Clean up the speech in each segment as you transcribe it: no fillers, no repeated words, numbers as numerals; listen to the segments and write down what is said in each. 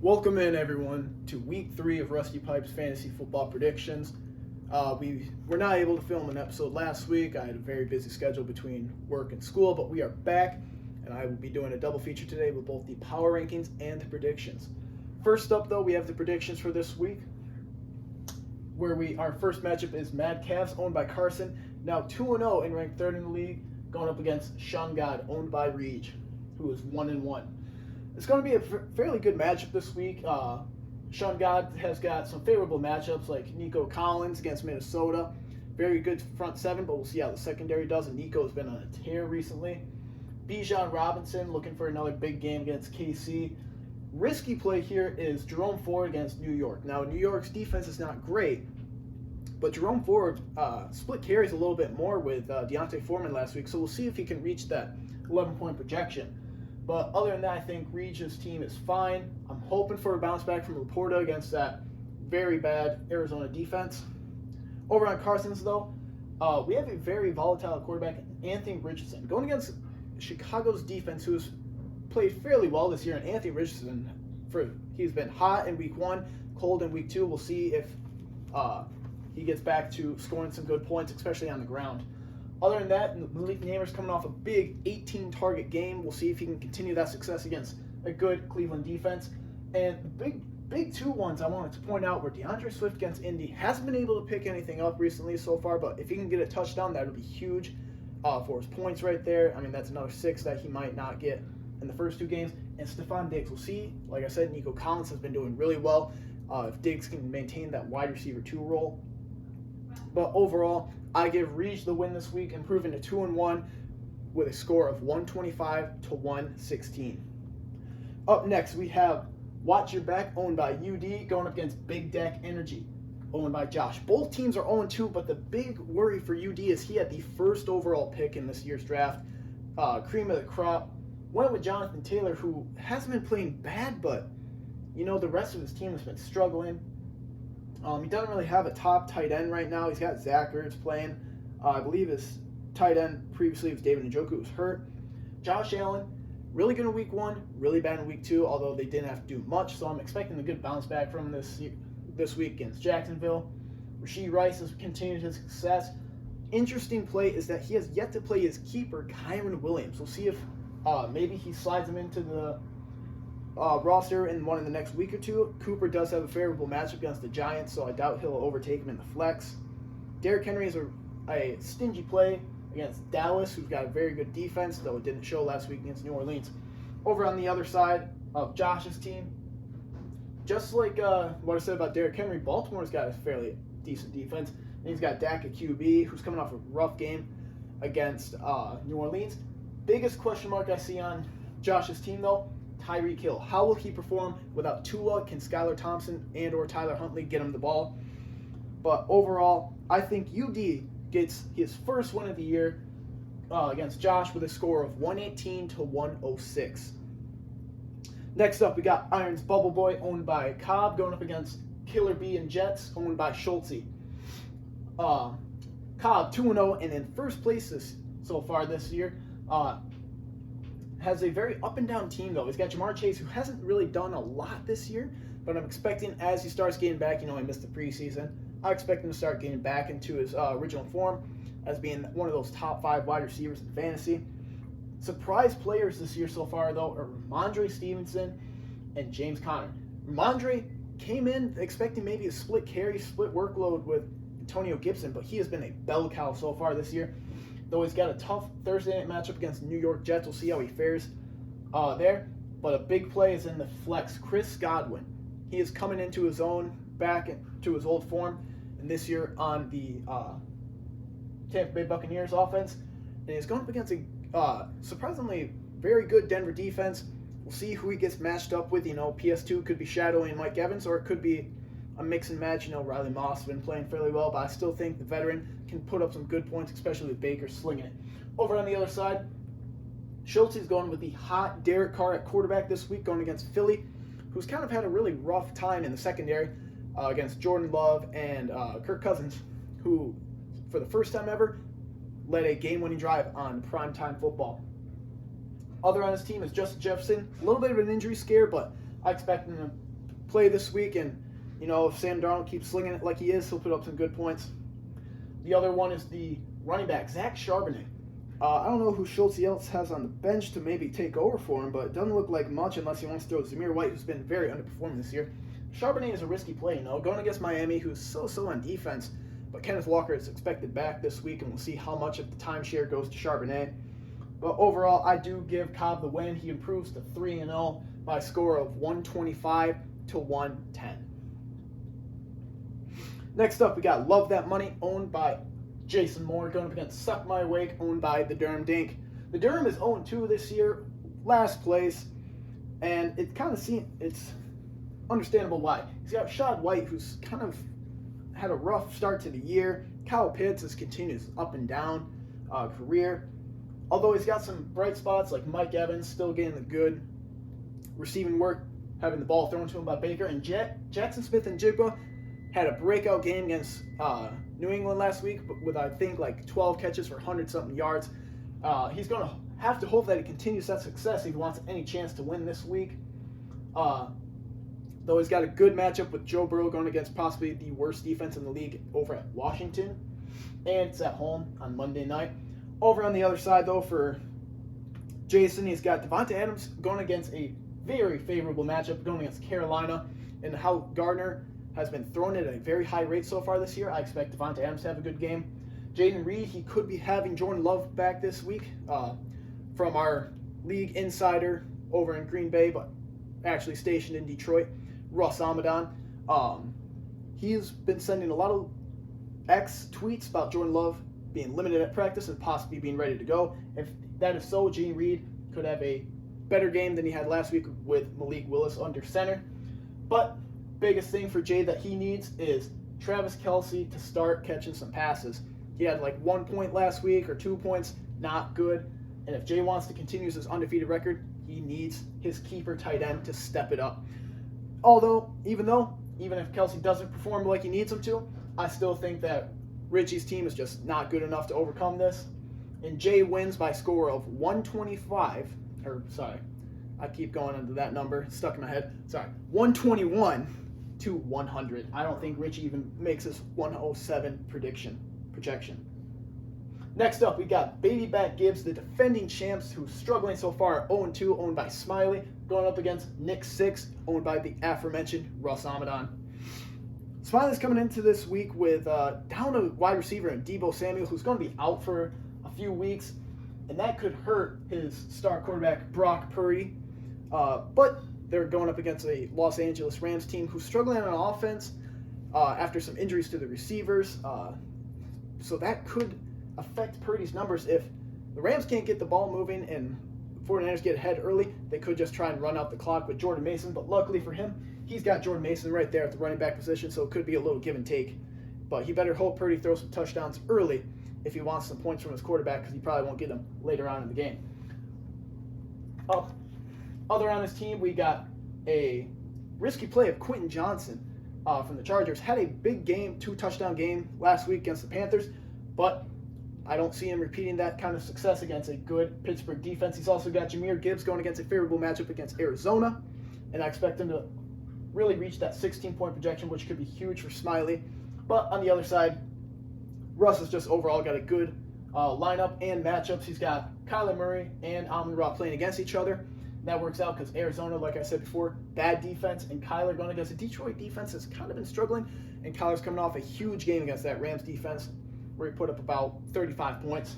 Welcome in, everyone, to week 3 of Rusty Pipe's fantasy football predictions. We were not able to film an episode last week. I had a very busy schedule between work and school, but we are back, and I will be doing a double feature today with both the power rankings and the predictions. First up, though, we have the predictions for this week, where our first matchup is Mad Cavs, owned by Carson, now 2-0 and ranked 3rd in the league, going up against Sean God, owned by Reed, who is 1-1. It's going to be a fairly good matchup this week. Sean God has got some favorable matchups like Nico Collins against Minnesota. Very good front seven, but we'll see how the secondary does. And Nico's been on a tear recently. Bijan Robinson looking for another big game against KC. Risky play here is Jerome Ford against New York. Now, New York's defense is not great, but Jerome Ford split carries a little bit more with Deontay Foreman last week, so we'll see if he can reach that 11-point projection. But other than that, I think Regis' team is fine. I'm hoping for a bounce back from Laporta against that very bad Arizona defense. Over on Carson's, though, we have a very volatile quarterback, Anthony Richardson, going against Chicago's defense, who's played fairly well this year. And Anthony Richardson, he's been hot in week 1, cold in week 2. We'll see if he gets back to scoring some good points, especially on the ground. Other than that, Malik Neighbors coming off a big 18-target game. We'll see if he can continue that success against a good Cleveland defense. And the big two ones I wanted to point out were DeAndre Swift against Indy. Hasn't been able to pick anything up recently so far, but if he can get a touchdown, that would be huge for his points right there. I mean, that's another 6 that he might not get in the first 2 games. And Stephon Diggs, we'll see. Like I said, Nico Collins has been doing really well. If Diggs can maintain that wide receiver 2 role. But overall, I give Reach the win this week, improving to 2-1 with a score of 125 to 116. Up next, we have Watch Your Back, owned by UD, going up against Big Deck Energy, owned by Josh. Both teams are 0-2, but the big worry for UD is he had the first overall pick in this year's draft, cream of the crop. Went with Jonathan Taylor, who hasn't been playing bad, but the rest of his team has been struggling. He doesn't really have a top tight end right now. He's got Zach Ertz playing. I believe his tight end previously was David Njoku, who was hurt. Josh Allen, really good in week 1, really bad in week 2, although they didn't have to do much, so I'm expecting a good bounce back from this week against Jacksonville. Rashee Rice has continued his success. Interesting play is that he has yet to play his keeper, Kyren Williams. We'll see if maybe he slides him into the roster in one of the next week or 2. Cooper does have a favorable matchup against the Giants, so I doubt he'll overtake him in the flex. Derrick Henry is a stingy play against Dallas, who's got a very good defense, though it didn't show last week against New Orleans. Over on the other side of Josh's team, just like what I said about Derrick Henry, Baltimore's got a fairly decent defense. And he's got Dak at QB, who's coming off a rough game against New Orleans. Biggest question mark I see on Josh's team, though, Tyreek Hill. How will he perform without Tua? Can Skylar Thompson and or Tyler Huntley get him the ball? But overall, I think UD gets his first win of the year against Josh with a score of 118 to 106. Next up, we got Irons Bubble Boy, owned by Cobb, going up against Killer B and Jets, owned by Schultze. Cobb 2-0 and in first place so far this year. Has a very up-and-down team, though. He's got Jamar Chase, who hasn't really done a lot this year, but I'm expecting as he starts getting back, he missed the preseason, I expect him to start getting back into his original form as being one of those top 5 wide receivers in fantasy. Surprise players this year so far, though, are Ramondre Stevenson and James Conner. Ramondre came in expecting maybe a split workload with Antonio Gibson, but he has been a bell cow so far this year. Though he's got a tough Thursday night matchup against the New York Jets. We'll see how he fares there. But a big play is in the flex. Chris Godwin. He is coming into his own, back to his old form. And this year on the Tampa Bay Buccaneers offense. And he's going up against a surprisingly very good Denver defense. We'll see who he gets matched up with. PS2 could be shadowing Mike Evans, or it could be a mix and match. Riley Moss has been playing fairly well, but I still think the veteran can put up some good points, especially with Baker slinging it. Over on the other side, Schultz is going with the hot Derek Carr at quarterback this week, going against Philly, who's kind of had a really rough time in the secondary against Jordan Love and Kirk Cousins, who, for the first time ever, led a game-winning drive on primetime football. Other on his team is Justin Jefferson. A little bit of an injury scare, but I expect him to play this week, and if Sam Darnold keeps slinging it like he is, he'll put up some good points. The other one is the running back, Zach Charbonnet. I don't know who Schultz else has on the bench to maybe take over for him, but it doesn't look like much unless he wants to throw Zamir White, who's been very underperforming this year. Charbonnet is a risky play, going against Miami, who's so on defense. But Kenneth Walker is expected back this week, and we'll see how much of the timeshare goes to Charbonnet. But overall, I do give Cobb the win. He improves to 3-0 by a score of 125 to 110. Next up, we got Love That Money, owned by Jason Moore, going up against Suck My Wake, owned by the Durham Dink. The Durham is 0-2 this year, last place, and it's understandable why. He's got Shad White, who's kind of had a rough start to the year. Kyle Pitts has continued his up and down career. Although he's got some bright spots like Mike Evans still getting the good receiving work, having the ball thrown to him by Baker. And Jackson Smith and Jigba had a breakout game against New England last week with, I think, like 12 catches for 100-something yards. He's going to have to hope that he continues that success if he wants any chance to win this week. Though he's got a good matchup with Joe Burrow going against possibly the worst defense in the league over at Washington. And it's at home on Monday night. Over on the other side, though, for Jason, he's got Devontae Adams going against a very favorable matchup going against Carolina. And how Gardner has been thrown at a very high rate so far this year, I expect Devontae Adams to have a good game. Jaden Reed, he could be having Jordan Love back this week from our league insider over in Green Bay, but actually stationed in Detroit, Russ Amadan. He's been sending a lot of X tweets about Jordan Love being limited at practice and possibly being ready to go. If that is so, Jaden Reed could have a better game than he had last week with Malik Willis under center. But biggest thing for Jay that he needs is Travis Kelce to start catching some passes. He had like 1 point last week or 2 points, not good. And if Jay wants to continue his undefeated record, he needs his keeper tight end to step it up. Even if Kelce doesn't perform like he needs him to, I still think that Richie's team is just not good enough to overcome this. And Jay wins by a score of 121 to 100. I don't think Richie even makes his 107 projection. Next up, we got Baby Back Gibbs, the defending champs, who's struggling so far at 0-2, owned by Smiley, going up against Nick Six, owned by the aforementioned Russ Amadan. Smiley's coming into this week with down a wide receiver in Deebo Samuel, who's going to be out for a few weeks, and that could hurt his star quarterback, Brock Purdy. But they're going up against a Los Angeles Rams team who's struggling on offense after some injuries to the receivers. So that could affect Purdy's numbers. If the Rams can't get the ball moving and 49ers get ahead early, they could just try and run out the clock with Jordan Mason. But luckily for him, he's got Jordan Mason right there at the running back position, so it could be a little give and take. But he better hope Purdy throws some touchdowns early if he wants some points from his quarterback, because he probably won't get them later on in the game. Other on his team, we got a risky play of Quentin Johnson from the Chargers. Had a big game, 2-touchdown game last week against the Panthers, but I don't see him repeating that kind of success against a good Pittsburgh defense. He's also got Jahmyr Gibbs going against a favorable matchup against Arizona, and I expect him to really reach that 16-point projection, which could be huge for Smiley. But on the other side, Russ has just overall got a good lineup and matchups. He's got Kyler Murray and Amon-Ra playing against each other. And that works out because Arizona, like I said before, bad defense, and Kyler going against a Detroit defense that's kind of been struggling. And Kyler's coming off a huge game against that Rams defense where he put up about 35 points.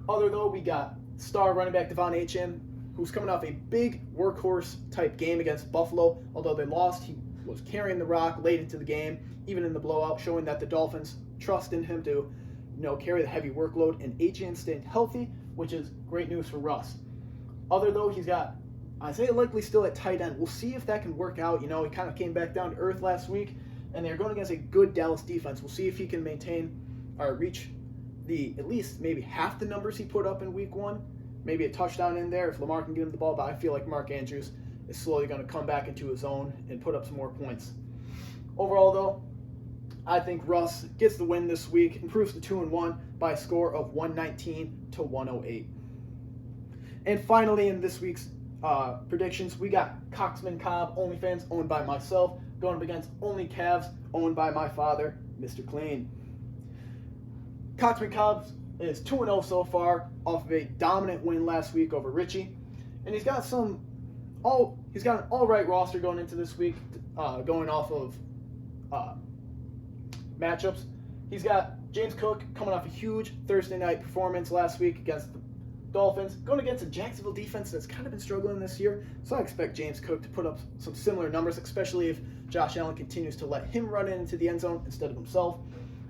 Though, we got star running back Devon Achane, who's coming off a big workhorse-type game against Buffalo. Although they lost, he was carrying the rock late into the game, even in the blowout, showing that the Dolphins trust in him to carry the heavy workload. And Achane stayed healthy, which is great news for Russ. Though, he's got Isaiah Likely still at tight end. We'll see if that can work out. He kind of came back down to earth last week, and they're going against a good Dallas defense. We'll see if he can maintain or reach at least maybe half the numbers he put up in week 1. Maybe a touchdown in there if Lamar can get him the ball, but I feel like Mark Andrews is slowly going to come back into his own and put up some more points. Overall, though, I think Russ gets the win this week, improves to 2-1 by a score of 119 to 108. And finally, in this week's predictions. We got Coxman Cobb, OnlyFans, owned by myself, going up against Only Cavs, owned by my father, Mr. Clean. Coxman Cobb is 2-0 so far off of a dominant win last week over Richie. And he's got an all-right roster going into this week, going off of matchups. He's got James Cook coming off a huge Thursday night performance last week against the Dolphins, going against a Jacksonville defense that's kind of been struggling this year. So I expect James Cook to put up some similar numbers, especially if Josh Allen continues to let him run into the end zone instead of himself.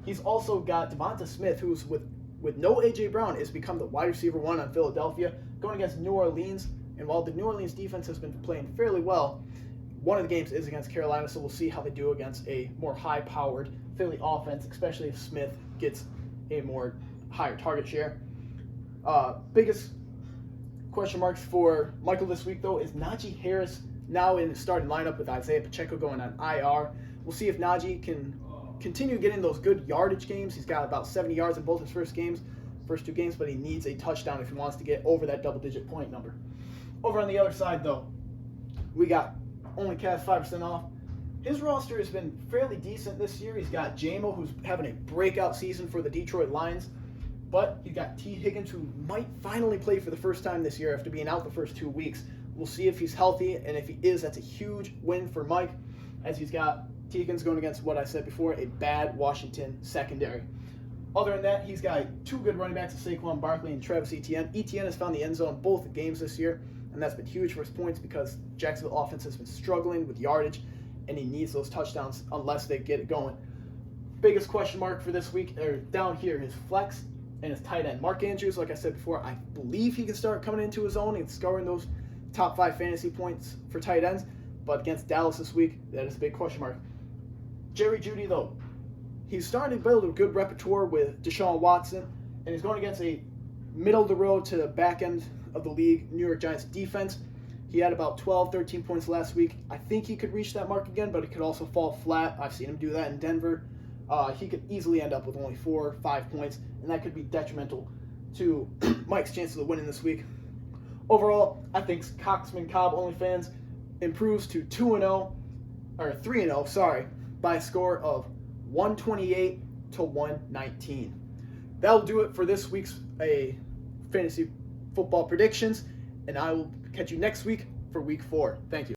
He's also got Devonta Smith, who's with no A.J. Brown, has become the wide receiver one on Philadelphia, going against New Orleans. And while the New Orleans defense has been playing fairly well, one of the games is against Carolina, so we'll see how they do against a more high-powered Philly offense, especially if Smith gets a more higher target share. Biggest question marks for Michael this week, though, is Najee Harris now in the starting lineup with Isaiah Pacheco going on IR. We'll see if Najee can continue getting those good yardage games. He's got about 70 yards in both his first two games, but he needs a touchdown if he wants to get over that double-digit point number. Over on the other side, though, we got Only Cavs 5% off. His roster has been fairly decent this year. He's got Jamo, who's having a breakout season for the Detroit Lions. But he's got T. Higgins, who might finally play for the first time this year after being out the first 2 weeks. We'll see if he's healthy, and if he is, that's a huge win for Mike, as he's got T. Higgins going against what I said before, a bad Washington secondary. Other than that, he's got 2 good running backs, Saquon Barkley and Travis Etienne. Etienne has found the end zone both games this year, and that's been huge for his points because Jacksonville offense has been struggling with yardage, and he needs those touchdowns unless they get it going. Biggest question mark for this week, or down here, his flex and his tight end. Mark Andrews, like I said before, I believe he can start coming into his own and scoring those top 5 fantasy points for tight ends, but against Dallas this week, that is a big question mark. Jerry Jeudy, though, he's starting to build a good repertoire with Deshaun Watson, and he's going against a middle-of-the-road to the back end of the league New York Giants defense. He had about 12, 13 points last week. I think he could reach that mark again, but it could also fall flat. I've seen him do that in Denver. He could easily end up with only 4 or 5 points, and that could be detrimental to Mike's chances of winning this week. Overall, I think Coxman Cobb OnlyFans improves to 3-0, by a score of 128 to 119. That'll do it for this week's fantasy football predictions, and I will catch you next week for week 4. Thank you.